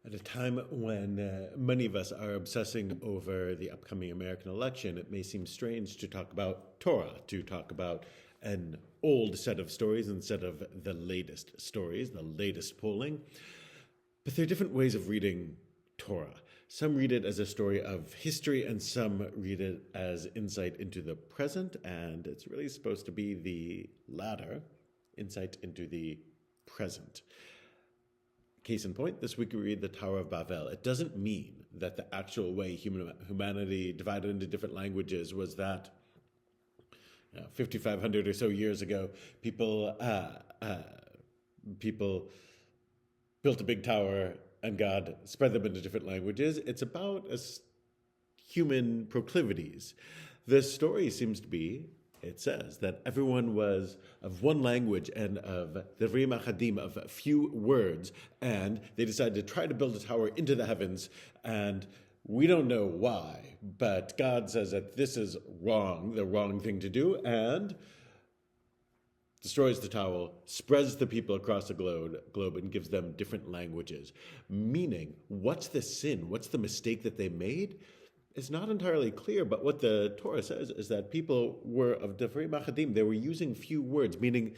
At a time when many of us are obsessing over the upcoming American election, it may seem strange to talk about Torah, to talk about an old set of stories instead of the latest stories, the latest polling. But there are different ways of reading Torah. Some read it as a story of history, and some read it as insight into the present, and it's really supposed to be the latter, insight into the present. Case in point, this week we read the Tower of Babel. It doesn't mean that the actual way humanity divided into different languages was that 5,500 or so years ago, people built a big tower and God spread them into different languages. It's about human proclivities. The story seems to be, it says, that everyone was of one language and of divrim achadim, of few words, and they decided to try to build a tower into the heavens, and we don't know why, but God says that this is wrong, the wrong thing to do, and destroys the tower, spreads the people across the globe, and gives them different languages. Meaning, what's the sin? What's the mistake that they made? It's not entirely clear, but what the Torah says is that people were of divrim achadim. They were using few words, meaning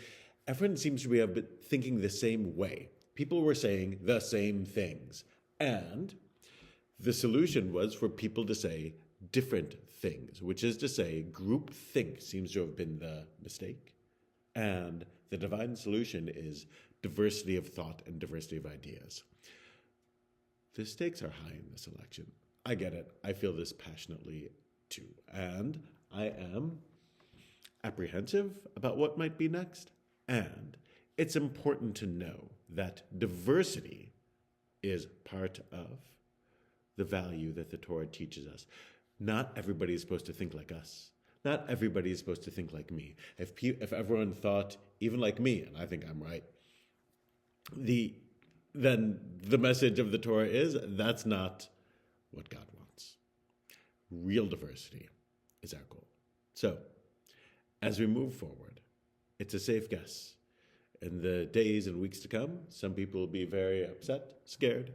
everyone seems to be thinking the same way. People were saying the same things. And the solution was for people to say different things, which is to say groupthink seems to have been the mistake. And the divine solution is diversity of thought and diversity of ideas. The stakes are high in this election. I get it. I feel this passionately too. And I am apprehensive about what might be next. And it's important to know that diversity is part of the value that the Torah teaches us. Not everybody is supposed to think like us. Not everybody is supposed to think like me. If everyone thought even like me, and I think I'm right, then the message of the Torah is that's not what God wants. Real diversity is our goal. So, as we move forward, it's a safe guess. In the days and weeks to come, some people will be very upset, scared,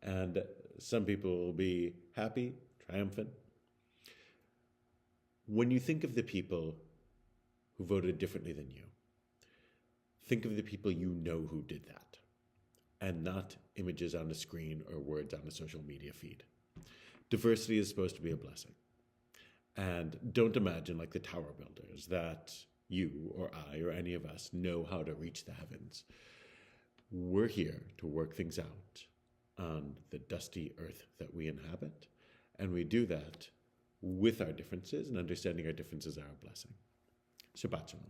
and some people will be happy, triumphant. When you think of the people who voted differently than you, think of the people you know who did that, and not images on a screen or words on a social media feed. Diversity is supposed to be a blessing. And don't imagine, like the tower builders, that you or I or any of us know how to reach the heavens. We're here to work things out on the dusty earth that we inhabit, and we do that with our differences, and understanding our differences are a blessing. Shabbat Shalom.